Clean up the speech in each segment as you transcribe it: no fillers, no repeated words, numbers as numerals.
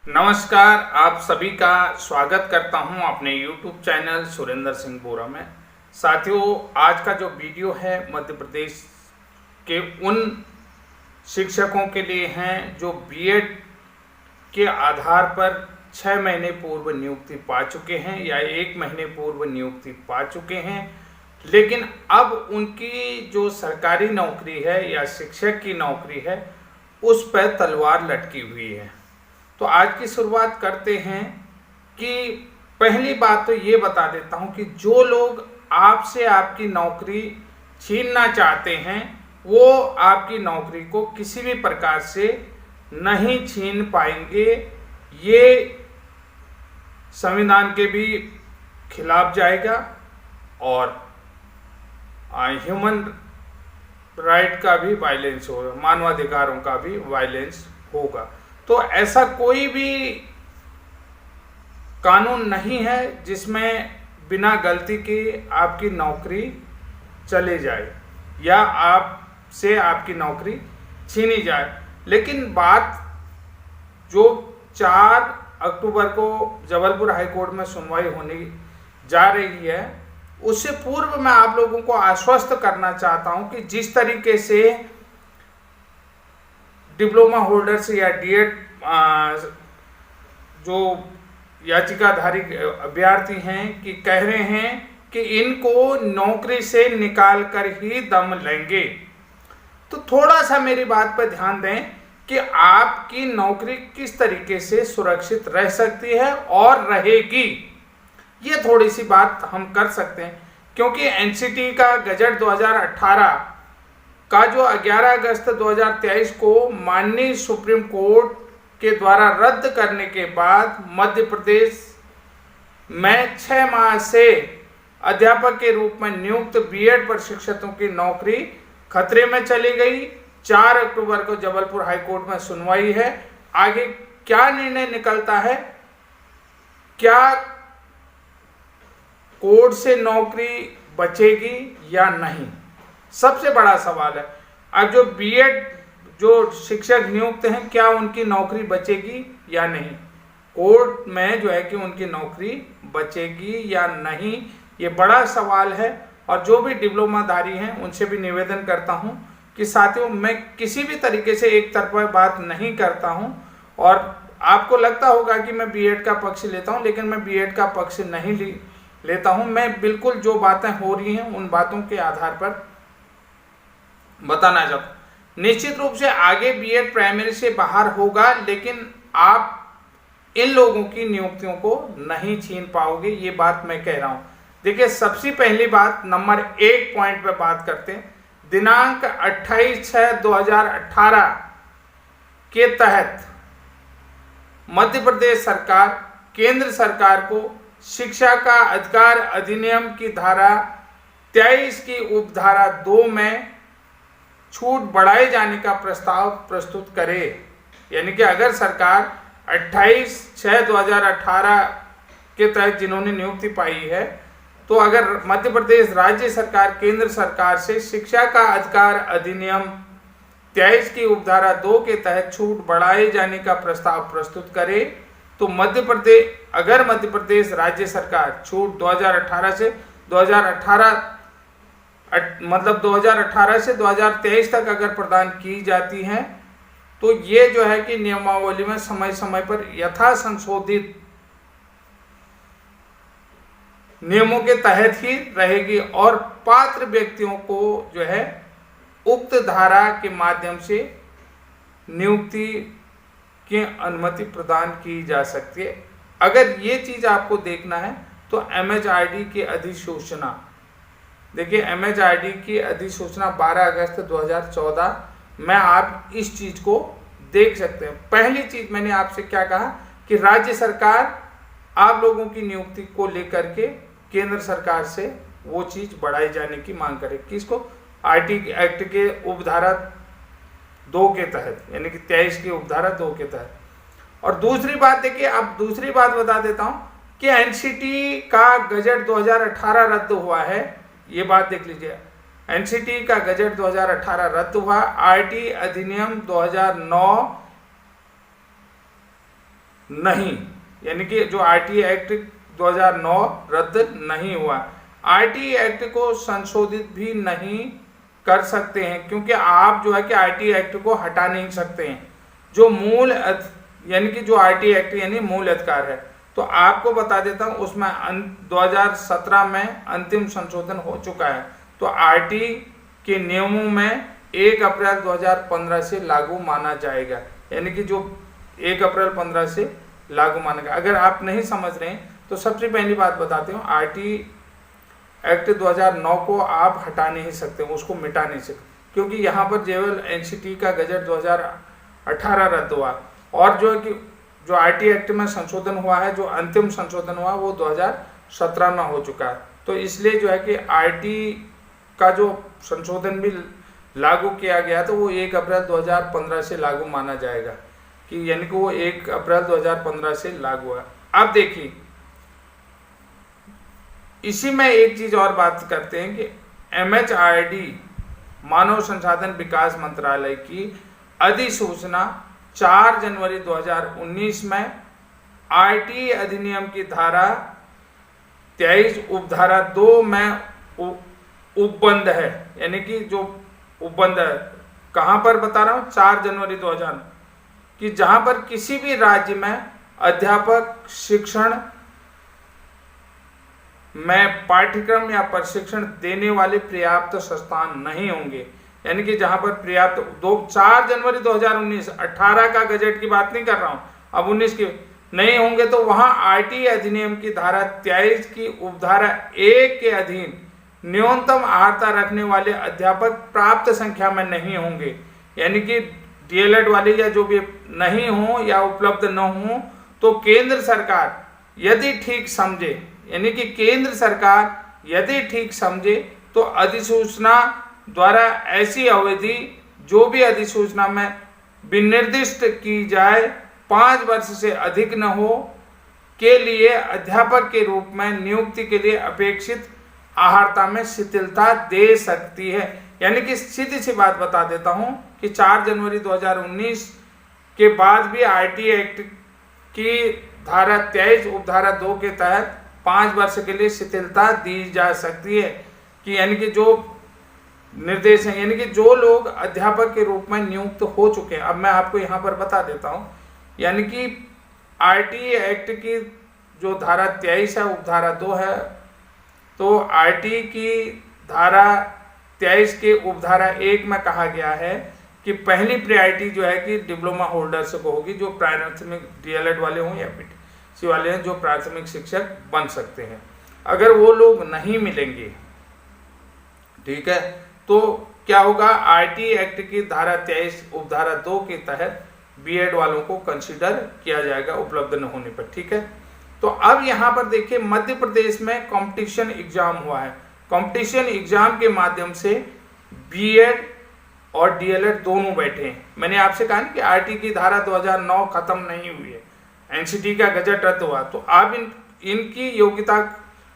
नमस्कार, आप सभी का स्वागत करता हूं अपने YouTube चैनल सुरेंद्र सिंह बोरा में। साथियों, आज का जो वीडियो है मध्य प्रदेश के उन शिक्षकों के लिए हैं जो बीएड के आधार पर 6 महीने पूर्व नियुक्ति पा चुके हैं या 1 महीने पूर्व नियुक्ति पा चुके हैं, लेकिन अब उनकी जो सरकारी नौकरी है या शिक्षक की नौकरी है उस पर तलवार लटकी हुई है। तो आज की शुरुआत करते हैं कि पहली बात तो ये बता देता हूं कि जो लोग आपसे आपकी नौकरी छीनना चाहते हैं वो आपकी नौकरी को किसी भी प्रकार से नहीं छीन पाएंगे। ये संविधान के भी खिलाफ जाएगा और ह्यूमन राइट का भी वायलेंस होगा, मानवाधिकारों का भी वायलेंस होगा। तो ऐसा कोई भी कानून नहीं है जिसमें बिना गलती के आपकी नौकरी चले जाए या आपसे आपकी नौकरी छीनी जाए। लेकिन बात जो 4 अक्टूबर को जबलपुर हाईकोर्ट में सुनवाई होने जा रही है उससे पूर्व मैं आप लोगों को आश्वस्त करना चाहता हूं कि जिस तरीके से डिप्लोमा होल्डर्स या डीएड जो याचिकाधारी अभ्यर्थी हैं कि कह रहे हैं कि इनको नौकरी से निकाल कर ही दम लेंगे, तो थोड़ा सा मेरी बात पर ध्यान दें कि आपकी नौकरी किस तरीके से सुरक्षित रह सकती है और रहेगी। ये थोड़ी सी बात हम कर सकते हैं क्योंकि एनसीटी का गजट 2018 का जो 11 अगस्त 2023 को माननीय सुप्रीम कोर्ट के द्वारा रद्द करने के बाद मध्य प्रदेश में 6 माह से अध्यापक के रूप में नियुक्त बीएड प्रशिक्षकों की नौकरी खतरे में चली गई। 4 अक्टूबर को जबलपुर हाईकोर्ट में सुनवाई है। आगे क्या निर्णय निकलता है, क्या कोर्ट से नौकरी बचेगी या नहीं, सबसे बड़ा सवाल है। अब जो बीएड जो शिक्षक नियुक्त हैं क्या उनकी नौकरी बचेगी या नहीं, कोर्ट में जो है कि उनकी नौकरी बचेगी या नहीं, ये बड़ा सवाल है। और जो भी डिप्लोमाधारी हैं उनसे भी निवेदन करता हूं कि साथियों, मैं किसी भी तरीके से एक तरफा बात नहीं करता हूं और आपको लगता होगा कि मैं बीएड का पक्ष लेता हूं, लेकिन मैं बीएड का पक्ष नहीं लेता हूं। मैं बिल्कुल जो बातें हो रही हैं उन बातों के आधार पर बताना चाहता हूं। निश्चित रूप से आगे बीएड प्राइमरी से बाहर होगा, लेकिन आप इन लोगों की नियुक्तियों को नहीं छीन पाओगे, ये बात मैं कह रहा हूं। देखिए, सबसे पहली बात नंबर 1 पॉइंट पे बात करते हैं। दिनांक 28/6/2018 के तहत मध्य प्रदेश सरकार केंद्र सरकार को शिक्षा का अधिकार अधिनियम की धारा 23 की उपधारा 2 में छूट बढ़ाए जाने का प्रस्ताव प्रस्तुत करे। यानी कि अगर सरकार 28/6/2018 के तहत जिन्होंने नियुक्ति पाई है, तो अगर मध्य प्रदेश राज्य सरकार केंद्र सरकार से शिक्षा का अधिकार अधिनियम 23 की उपधारा 2 के तहत छूट बढ़ाए जाने का प्रस्ताव प्रस्तुत करे, तो अगर मध्य प्रदेश राज्य सरकार छूट 2018 से 2023 तक अगर प्रदान की जाती हैं, तो ये जो है कि नियमावली में समय समय पर यथा संशोधित नियमों के तहत ही रहेगी और पात्र व्यक्तियों को जो है उक्त धारा के माध्यम से नियुक्ति की अनुमति प्रदान की जा सकती है। अगर ये चीज आपको देखना है तो एमएचआरडी की अधिसूचना, देखिए एमएचआरडी की अधिसूचना 12 अगस्त 2014 में आप इस चीज को देख सकते हैं। पहली चीज मैंने आपसे क्या कहा कि राज्य सरकार आप लोगों की नियुक्ति को लेकर के केंद्र सरकार से वो चीज बढ़ाई जाने की मांग करे। किसको? आईटी एक्ट के उपधारा 2 के तहत, यानी कि 23 की उपधारा 2 के तहत। और दूसरी बात देखिए, अब दूसरी बात बता देता हूं कि एनसीटी का गजट 2018 रद्द हुआ है। ये बात देख लीजिए, एनसीटी का गजट 2018 रद्द हुआ। आईटी अधिनियम 2009 नहीं, यानी कि जो आरटीई एक्ट 2009 रद्द नहीं हुआ। आरटीई एक्ट को संशोधित भी नहीं कर सकते हैं, क्योंकि आप जो है कि आरटीई एक्ट को हटा नहीं सकते हैं। जो मूल यानी कि जो आरटीई एक्ट यानी मूल अधिकार है, तो आपको बता देता हूं उसमें 2017 में अंतिम संशोधन हो चुका है। तो आरटीई के नियमों में 1 अप्रैल 2015 से लागू माना जाएगा, यानी कि जो 1 अप्रैल 15 से लागू मानेगा। अगर आप नहीं समझ रहे हैं तो सबसे पहली बात बताते हूँ, आरटीई एक्ट 2009 को आप हटा नहीं सकते, उसको मिटा नहीं सकते, क्योंकि यहाँ पर केवल एनसीटी का गजट 2018 रद्द हुआ, और जो है कि जो आरटीई एक्ट में संशोधन हुआ है, जो अंतिम संशोधन हुआ वो 2017 में हो चुका है। तो इसलिए जो है कि आरटीई का जो संशोधन भी लागू किया गया तो वो 1 अप्रैल 2015 से लागू माना जाएगा, कि यानी कि वो 1 अप्रैल 2015 से लागू है। अब देखिए, इसी में एक चीज और बात करते हैं कि एमएचआरडी मानव संसाधन विकास मंत्रालय की अधिसूचना 4 जनवरी 2019 में आरटीई अधिनियम की धारा 23 उपधारा 2 में उपबंध है, यानी कि जो उपबंध है कहां पर बता रहा हूं, 4 जनवरी 2000 कि जहां पर किसी भी राज्य में अध्यापक शिक्षण में पाठ्यक्रम या प्रशिक्षण देने वाले पर्याप्त संस्थान नहीं होंगे, यानी कि जहां पर पर्याप्त 4 जनवरी 2019, 18 का गजट की बात नहीं कर रहा हूं, अब 19 की नहीं होंगे, तो वहां आरटीई अधिनियम की धारा 23 की उपधारा 1 के अधीन न्यूनतम अर्हता रखने वाले अध्यापक प्राप्त संख्या में नहीं होंगे, यानी कि डीएलएड वाले या जो भी नहीं हो या उपलब्ध न हो, तो केंद्र सरकार यदि ठीक समझे, यानी कि केंद्र सरकार यदि ठीक समझे तो अधिसूचना द्वारा ऐसी अवधि जो भी अधिसूचना में विनिर्दिष्ट की जाए 5 वर्ष से अधिक न हो के लिए अध्यापक के रूप में नियुक्ति के लिए अपेक्षित अर्हता में शिथिलता दे सकती है। यानी कि सीधी सी बात बता देता हूं कि 4 जनवरी 2019 के बाद भी आरटीई एक्ट की धारा 23 उपधारा 2 के तहत 5 वर्ष के लिए शिथिलता दी जा सकती है, कि यानी कि जो निर्देश हैं, यानी कि जो लोग अध्यापक के रूप में नियुक्त हो चुके हैं। अब मैं आपको यहाँ पर बता देता हूँ, यानी कि आरटीई एक्ट की जो धारा 23 है उपधारा 2 है, तो आरटीई की धारा 23 के उपधारा 1 में कहा गया है कि पहली प्रायोरिटी जो है कि डिप्लोमा होल्डर्स को होगी, जो प्राथमिक डीएलएड वाले हों या पीटीसी वाले हैं, जो प्राथमिक शिक्षक बन सकते हैं। अगर वो लोग नहीं मिलेंगे, ठीक है, तो क्या होगा, आरटीई एक्ट की धारा 23 उपधारा 2 के तहत बीएड वालों को कंसीडर किया जाएगा उपलब्ध न होने पर, ठीक है। तो अब यहाँ पर देखिए, मध्य प्रदेश में कंपटीशन एग्जाम हुआ है। कंपटीशन एग्जाम के माध्यम से बीएड और डीएलएड दोनों बैठे हैं। मैंने आपसे कहा कि आरटीई की धारा 2009 खत्म नहीं हुई है, एनसीटी का गजट रद्द हुआ, तो आप इनकी योग्यता,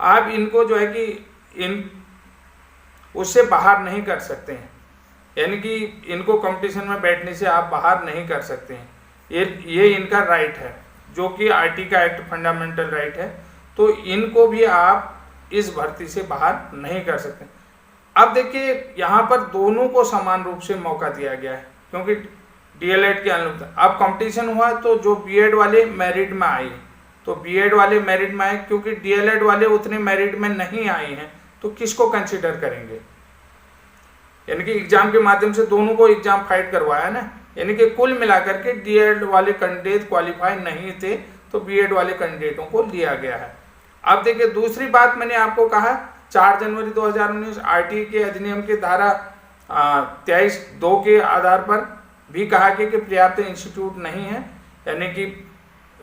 आप इनको जो है कि उससे बाहर नहीं कर सकते हैं, यानी कि इनको कंपटीशन में बैठने से आप बाहर नहीं कर सकते हैं। ये इनका राइट है, जो कि आरटीई का एक्ट फंडामेंटल राइट है, तो इनको भी आप इस भर्ती से बाहर नहीं कर सकते। अब देखिए, यहाँ पर दोनों को समान रूप से मौका दिया गया है, क्योंकि डीएलएड के अनुरूप अब कंपटीशन हुआ, तो जो बीएड वाले मेरिट में आए, तो बीएड वाले मेरिट में आए, क्योंकि डीएलएड वाले उतने मेरिट में नहीं आए हैं, तो किसको कंसीडर करेंगे। यानी कि एग्जाम के माध्यम से दोनों को एग्जाम फाइट करवाया ना, यानी कि कुल मिलाकर के डीएड वाले कैंडिडेट क्वालिफाई नहीं थे, तो बीएड वाले कैंडिडेटों को लिया गया है। अब देखिए, दूसरी बात मैंने आपको कहा 4 जनवरी 2019 आरटीई के अधिनियम की धारा 23(2) के आधार पर भी कहा गया कि पर्याप्त इंस्टीट्यूट नहीं है, यानी कि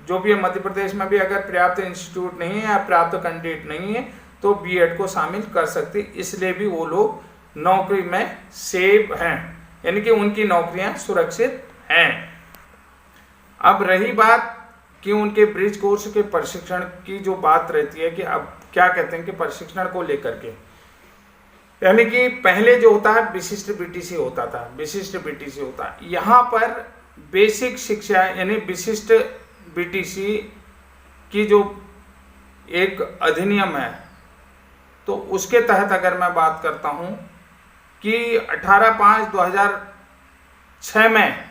जो भी मध्य प्रदेश में भी अगर पर्याप्त इंस्टीट्यूट नहीं है या पर्याप्त कैंडिडेट नहीं है, तो बीएड को शामिल कर सकते, इसलिए भी वो लोग नौकरी में सेव हैं, यानी कि उनकी नौकरियां सुरक्षित हैं। अब रही बात कि उनके ब्रिज कोर्स के प्रशिक्षण की जो बात रहती है, कि अब क्या कहते हैं कि प्रशिक्षण को लेकर के, यानी कि पहले जो होता है विशिष्ट बीटीसी होता था, विशिष्ट बीटीसी होता है, यहाँ पर बेसिक शिक्षा यानी विशिष्ट बीटीसी की जो एक अधिनियम है, तो उसके तहत अगर मैं बात करता हूं कि 18/5/2006 में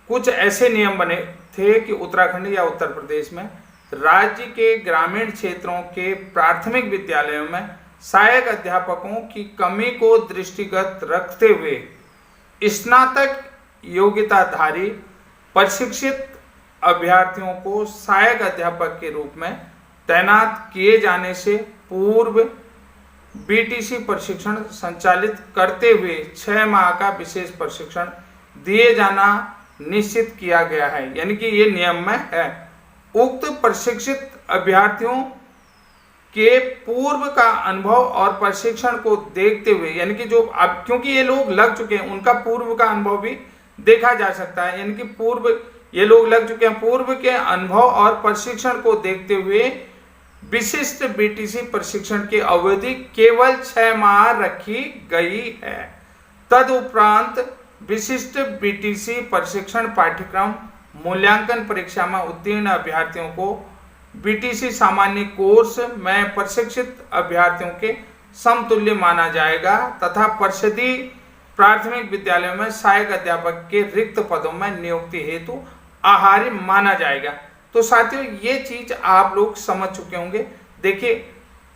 कुछ ऐसे नियम बने थे कि उत्तराखंड या उत्तर प्रदेश में राज्य के ग्रामीण क्षेत्रों के प्राथमिक विद्यालयों में सहायक अध्यापकों की कमी को दृष्टिगत रखते हुए स्नातक योग्यताधारी प्रशिक्षित अभ्यर्थियों को सहायक अध्यापक के रूप में तैनात किए जाने से पूर्व बीटीसी प्रशिक्षण संचालित करते हुए 6 माह का विशेष प्रशिक्षण दिए जाना निश्चित किया गया है। यानी कि ये नियम में है। उक्त प्रशिक्षित अभ्यर्थियों के पूर्व का अनुभव और प्रशिक्षण को देखते हुए, यानी कि जो अब क्योंकि ये लोग लग चुके हैं, उनका पूर्व का अनुभव भी देखा जा सकता है। यानी कि पूर्व ये लोग लग चुके हैं, पूर्व के अनुभव और प्रशिक्षण को देखते हुए विशिष्ट बीटीसी प्रशिक्षण की अवधि केवल 6 माह रखी गई है। तदुपरांत विशिष्ट बीटीसी प्रशिक्षण पाठ्यक्रम मूल्यांकन परीक्षा में उत्तीर्ण अभ्यर्थियों को बीटीसी सामान्य कोर्स में प्रशिक्षित अभ्यर्थियों के समतुल्य माना जाएगा तथा परिषदीय प्राथमिक विद्यालयों में सहायक अध्यापक के रिक्त पदों में नियुक्ति हेतु आहार्य माना जाएगा। तो साथियों, ये चीज आप लोग समझ चुके होंगे। देखिए,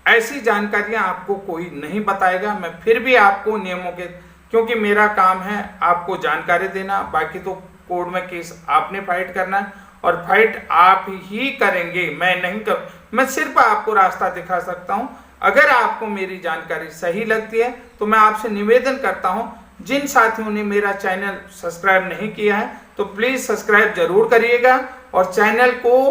ऐसी जानकारियां आपको कोई नहीं बताएगा। मैं फिर भी आपको नियमों के, क्योंकि मेरा काम है आपको जानकारी देना, बाकी तो कोर्ट में केस आपने फाइट करना है और फाइट आप ही करेंगे, मैं नहीं कर, मैं सिर्फ आपको रास्ता दिखा सकता हूं। अगर आपको मेरी जानकारी सही लगती है तो मैं आपसे निवेदन करता हूं, जिन साथियों ने मेरा चैनल सब्सक्राइब नहीं किया है तो प्लीज सब्सक्राइब जरूर करिएगा और चैनल को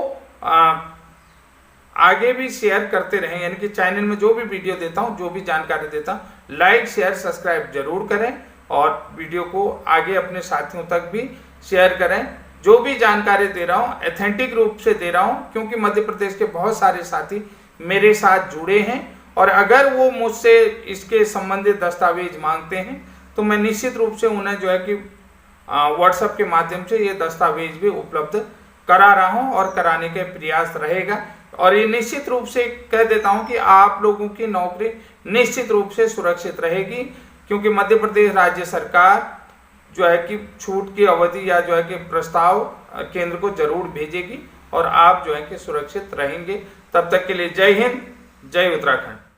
आगे भी शेयर करते रहें। यानी कि चैनल में जो भी वीडियो देता हूं, जो भी जानकारी देता हूं, लाइक शेयर सब्सक्राइब जरूर करें और वीडियो को आगे अपने साथियों तक भी शेयर करें। जो भी जानकारी दे रहा हूं ऑथेंटिक रूप से दे रहा हूं, क्योंकि मध्य प्रदेश के बहुत सारे साथी मेरे साथ जुड़े हैं और अगर वो मुझसे इसके संबंधित दस्तावेज मांगते हैं तो मैं निश्चित रूप से उन्हें जो है कि व्हाट्सएप के माध्यम से ये दस्तावेज भी उपलब्ध करा रहा हूं और कराने के प्रयास रहेगा। और ये निश्चित रूप से कह देता हूं कि आप लोगों की नौकरी निश्चित रूप से सुरक्षित रहेगी, क्योंकि मध्य प्रदेश राज्य सरकार जो है कि छूट की अवधि या जो है कि प्रस्ताव केंद्र को जरूर भेजेगी और आप जो है कि सुरक्षित रहेंगे। तब तक के लिए जय हिंद, जय उत्तराखंड।